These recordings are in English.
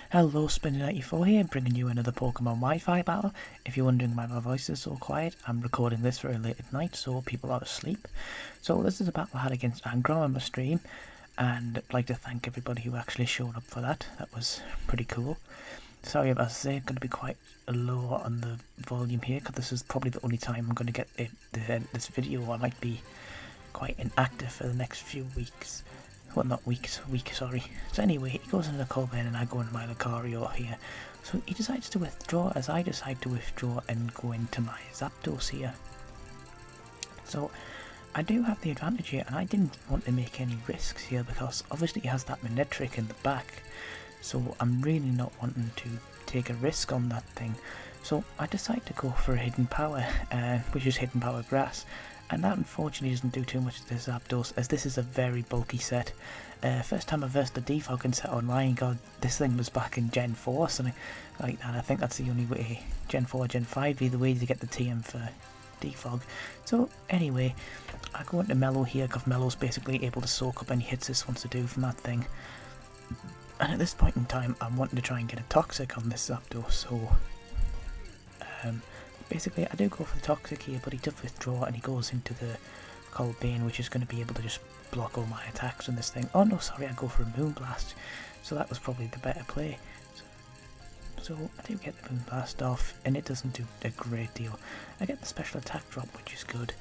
Hello, Spinny94 here, bringing you another Pokemon Wi-Fi battle. If you're wondering why my voice is so quiet, I'm recording this very late at night, so people are asleep. So this is a battle I had against Angro on my stream, and I'd like to thank everybody who actually showed up for that. That was pretty cool. Sorry about to say, I'm going to be quite low on the volume here, because this is probably the only time I'm going to get this video. I might be quite inactive for the next few weeks. Well, not weeks, week, sorry. So anyway, he goes into the Corbin and I go into my Lucario here. So he decides to withdraw as I decide to withdraw and go into my Zapdos here. So I do have the advantage here, and I didn't want to make any risks here because obviously he has that Manectric in the back. So I'm really not wanting to take a risk on that thing. So I decide to go for a Hidden Power, which is Hidden Power Grass. And that unfortunately doesn't do too much to this Zapdos, as this is a very bulky set. First time I versed the Defogging set online, God, this thing was back in Gen 4, something like that. I think that's the only way, Gen 4, Gen 5, either way to get the TM for Defog. So anyway, I go into Mellow here, because Mellow's basically able to soak up any hits this wants to do from that thing. And at this point in time, I'm wanting to try and get a Toxic on this Zapdos, so basically I do go for the Toxic here, but he does withdraw and he goes into the Colbane, which is going to be able to just block all my attacks on this thing. Oh no, sorry, I go for a Moonblast, so that was probably the better play. So I do get the Moonblast off, and it doesn't do a great deal. I get the special attack drop, which is good,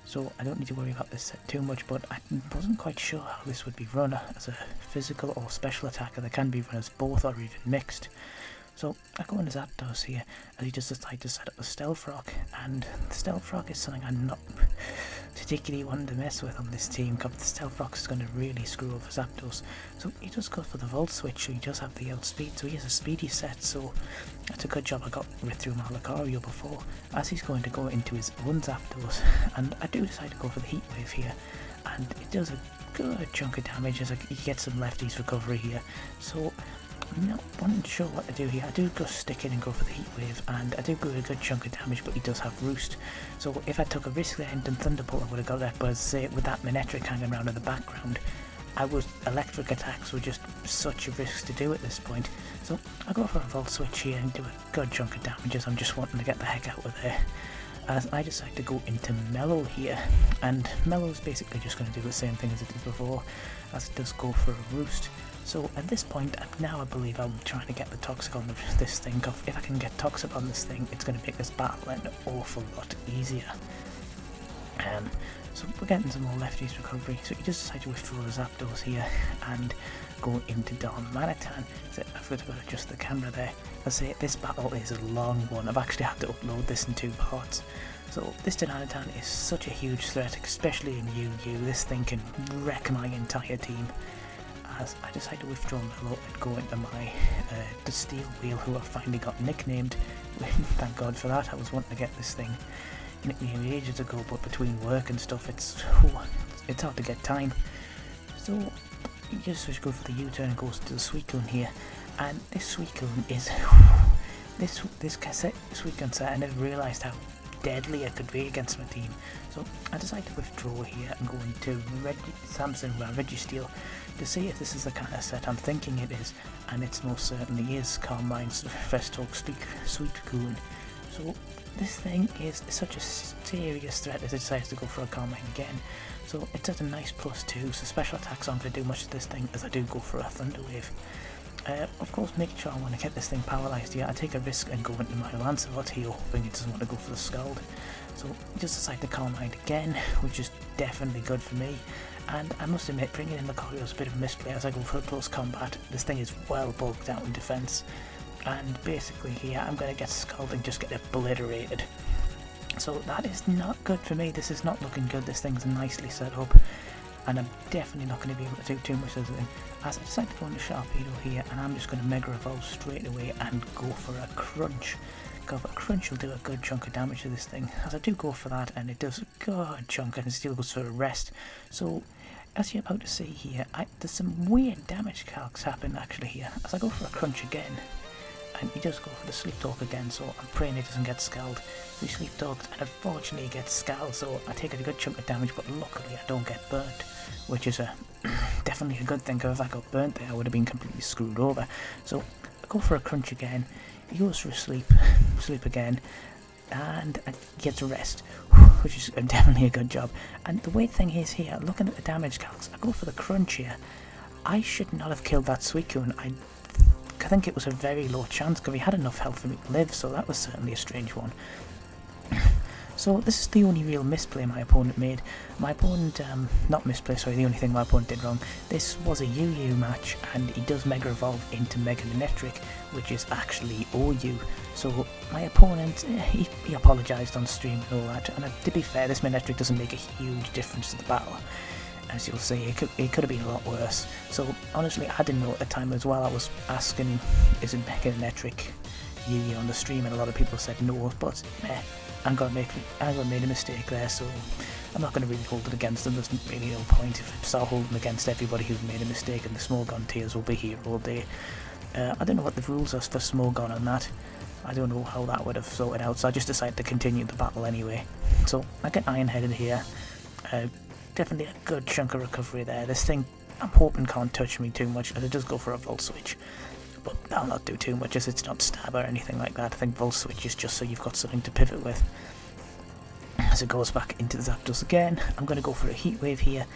so I don't need to worry about this set too much, but I wasn't quite sure how this would be run as a physical or special attacker. They can be run as both or even mixed. So I go into Zapdos here, as he just decides to set up the Stealth Rock, and the Stealth Rock is something I'm not particularly wanting to mess with on this team, because the Stealth Rock is going to really screw over Zapdos. So he just goes for the Volt Switch, so he does have the outspeed, so he has a speedy set, so that's a good job I got through my Lucario before, as he's going to go into his own Zapdos, and I do decide to go for the Heat Wave here, and it does a good chunk of damage as he gets some lefties recovery here, so I'm not sure what to do here. I do just stick in and go for the Heat Wave, and I do go a good chunk of damage, but he does have Roost. So if I took a risk there and done Thunderbolt, I would have got that, but say with that Manectric hanging around in the background, electric attacks were just such a risk to do at this point. So I go for a Volt Switch here and do a good chunk of damage as I'm just wanting to get the heck out of there. As I decide to go into Mellow here, and Mellow's basically just going to do the same thing as it did before, as it does go for a Roost. So at this point, now I believe I'm trying to get the Toxic on this thing, because if I can get Toxic on this thing, it's going to make this battle an awful lot easier. So we're getting some more lefties recovery, so you just decide to withdraw the Zapdos here and go into Darmanitan. So I've got to adjust the camera there. I say this battle is a long one. I've actually had to upload this in 2 parts. So this Darmanitan is such a huge threat, especially in UU. This thing can wreck my entire team. As I decide to withdraw Mellow and go into my the Steel Wheel, who I finally got nicknamed. Thank God for that. I was wanting to get this thing nicknamed ages ago, but between work and stuff, it's hard to get time. So you just go for the U-turn and goes to the Suicune here, and this Suicune is this Suicune set. I never realised how deadly it could be against my team. So I decide to withdraw here and go into Registeel to see if this is the kind of set I'm thinking it is, and it most certainly is. Carmine's Festoke Suicune. So this thing is such a serious threat as it decides to go for a Carmine again. So it's at a nice +2, so special attacks aren't going to do much to this thing, as I do go for a Thunder Wave. Of course, making sure I want to get this thing paralysed here, I take a risk and go into my Lancelot here, hoping it doesn't want to go for the Scald. So I just decide to Carmine again, which is definitely good for me. And I must admit, bringing in the Lucario is a bit of a misplay as I go for a close combat. This thing is well bulked out in defence, and basically here I'm going to get Scald and just get obliterated. So that is not good for me. This is not looking good. This thing's nicely set up, and I'm definitely not going to be able to do too much of it. As I decide to go into Sharpedo here, and I'm just going to Mega Evolve straight away and go for a Crunch. Because a Crunch will do a good chunk of damage to this thing, as I do go for that, and it does a good chunk, and it still goes for a Rest. So as you're about to see here, there's some weird damage calcs happen actually here, as I go for a Crunch again. And he does go for the Sleep Talk again, so I'm praying he doesn't get Scald. So he Sleep Talks, and unfortunately he gets Scald, so I take a good chunk of damage, but luckily I don't get burnt, which is definitely a good thing, because if I got burnt there I would have been completely screwed over. So go for a crunch again. He goes for a sleep again, and I get to rest, which is definitely a good job. And the weird thing is here, looking at the damage calcs, I go for the crunch here. I should not have killed that Suicune. I think it was a very low chance because he had enough health for me to live, so that was certainly a strange one. So this is the only real misplay my opponent made. My opponent, not misplay, sorry, the only thing my opponent did wrong. This was a UU match, and he does Mega Evolve into Mega Manectric, which is actually OU. So my opponent, he apologised on stream and all that, and to be fair, this Manectric doesn't make a huge difference to the battle. As you'll see, it could have been a lot worse. So honestly, I didn't know at the time as well. I was asking, is it Mega Manectric UU on the stream, and a lot of people said no, but I'm gonna made a mistake there, so I'm not going to really hold it against them. There's really no point if I start holding against everybody who's made a mistake, and the Smogon tiers will be here all day. I don't know what the rules are for Smogon on that. I don't know how that would have sorted out, so I just decided to continue the battle anyway. So I get Iron Headed here. Definitely a good chunk of recovery there. This thing, I'm hoping, can't touch me too much, as it does go for a Volt Switch. But that'll not do too much, as it's not stab or anything like that. I think Volt Switch is just so you've got something to pivot with. As it goes back into the Zapdos again, I'm going to go for a Heat Wave here,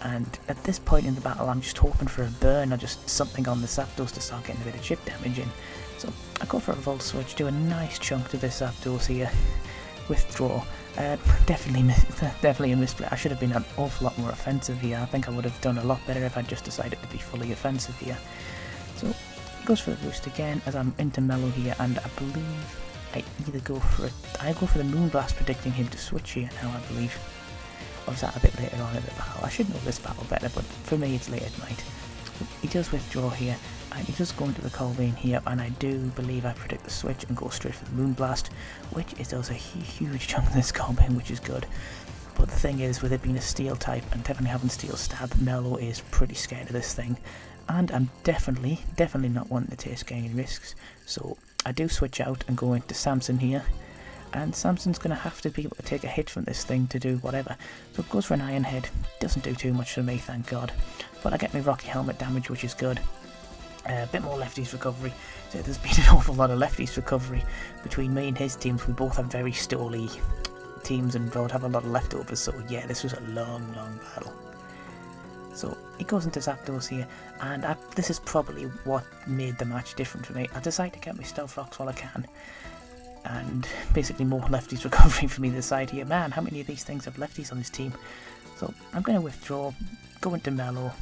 and at this point in the battle I'm just hoping for a burn or just something on the Zapdos to start getting a bit of chip damage in. So I go for a Volt Switch, do a nice chunk to this Zapdos here, withdraw. Definitely a misplay. I should have been an awful lot more offensive here. I think I would have done a lot better if I just decided to be fully offensive here. So he goes for the boost again as I'm into Mellow here, and I believe I either go for the Moonblast, predicting him to switch here now, I believe. Or is that a bit later on in the battle? I should know this battle better, but for me it's late at night. So he does withdraw here, and he does go into the Colvane here, and I do believe I predict the switch and go straight for the Moonblast, which it does a huge chunk of this Colvane, which is good. But the thing is, with it being a Steel type and definitely having Steel Stab, Mellow is pretty scared of this thing. And I'm definitely not wanting to take any risks, so I do switch out and go into Samson here, and Samson's going to have to be able to take a hit from this thing to do whatever. So it goes for an Iron Head, doesn't do too much for me, thank God, but I get my Rocky Helmet damage, which is good. A bit more lefties recovery, so there's been an awful lot of lefties recovery between me and his teams. We both have very stally teams and both have a lot of leftovers, so yeah, this was a long battle. So he goes into Zapdos here, and this is probably what made the match different for me. I decide to get my Stealth Rocks while I can, and basically more lefties recovery for me this side here. Man, how many of these things have lefties on this team? So I'm going to withdraw, go into Mellow,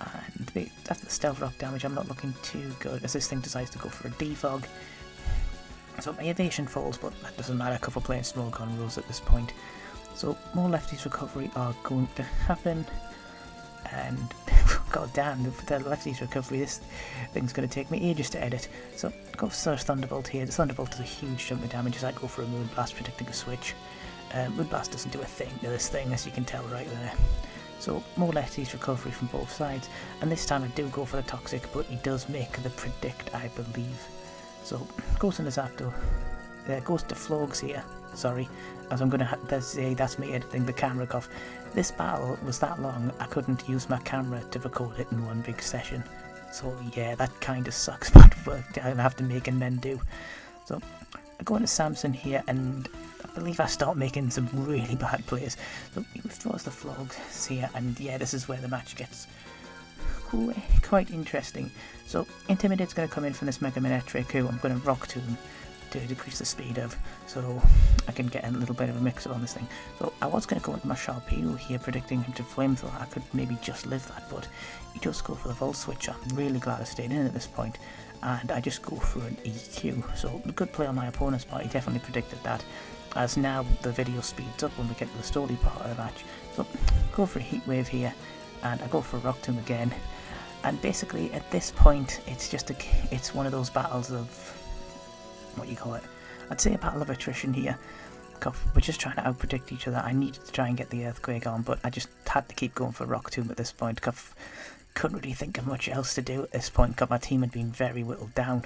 and after the Stealth Rock damage I'm not looking too good, as this thing decides to go for a Defog. So my evasion falls, but that doesn't matter because we're playing Smogon rules at this point. So more lefties recovery are going to happen. And god damn, with the lefties recovery, this thing's going to take me ages to edit. So go for Thunderbolt here. The Thunderbolt does a huge chunk of damage as I go for a Moonblast, predicting a switch. Moonblast doesn't do a thing to this thing, as you can tell right there. So more lefties recovery from both sides, and this time I do go for the Toxic, but he does make the predict, I believe. So goes into Zapdos. Goes to Flogs here, sorry, as I'm going to say that's me editing the camera off. This battle was that long, I couldn't use my camera to record it in one big session. So yeah, that kind of sucks, but I'll have to make and then do. So I go into Samson here, and I believe I start making some really bad plays. So he withdraws the Flogs here, and yeah, this is where the match gets quite interesting. So Intimidate's going to come in from this Mega Manectric, who I'm going to Rock Tomb to decrease the speed of, so I can get a little bit of a mix up on this thing. So I was going to go into my Sharpedo here, predicting him to Flamethrower. I could maybe just live that, but he does go for the Volt Switch. I'm really glad I stayed in at this point, and I just go for an EQ. So a good play on my opponent's part. He definitely predicted that, as now the video speeds up when we get to the story part of the match. So go for a Heat Wave here, and I go for a Rock Tomb again. And basically at this point, it's one of those battles of, what you call it, I'd say a battle of attrition here. We're just trying to outpredict each other. I needed to try and get the Earthquake on, but I just had to keep going for Rock Tomb at this point. Couldn't really think of much else to do at this point because my team had been very whittled down.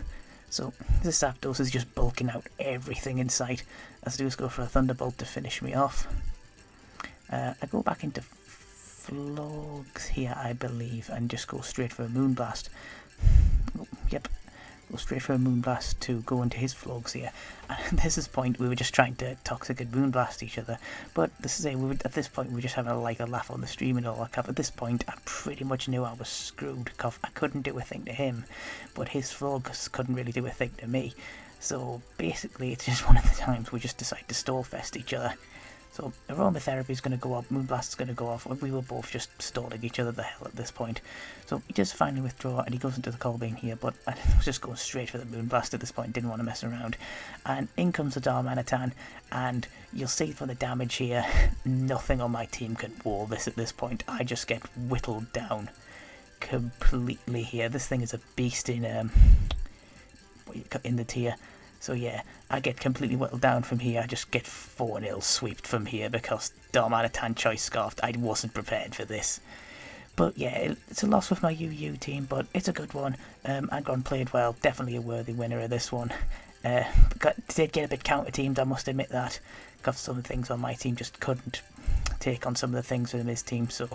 So this Zapdos is just bulking out everything in sight. As I do is go for a Thunderbolt to finish me off. I go back into Flogs here, I believe, and just go straight for a Moonblast. Oh, yep. go straight for a Moonblast to go into his Flogs here. And this is the point we were just trying to Toxic and Moonblast each other. But this is it, at this point we were just having a laugh on the stream and all that. At this point I pretty much knew I was screwed because I couldn't do a thing to him, but his Flogs couldn't really do a thing to me. So basically it's just one of the times we just decide to stall fest each other. So Aromatherapy is going to go up, Moonblast is going to go off, we were both just stalling each other the hell at this point. So he does finally withdraw and he goes into the Colbane here, but I was just going straight for the Moonblast at this point, didn't want to mess around. And in comes the Darmanitan, and you'll see from the damage here, nothing on my team can wall this at this point. I just get whittled down completely here. This thing is a beast in the tier. So yeah, I get completely whittled down from here. I just get 4-0 sweeped from here because Darmanitan Choice Scarfed. I wasn't prepared for this. But yeah, it's a loss with my UU team, but it's a good one. Angron played well, definitely a worthy winner of this one. Did get a bit counter-teamed, I must admit that. Because some of the things on my team just couldn't take on some of the things from his team, so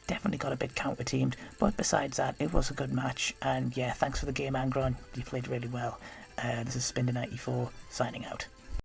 definitely got a bit counter-teamed. But besides that, it was a good match, and yeah, thanks for the game, Angron. You played really well. This is Spinda94 signing out.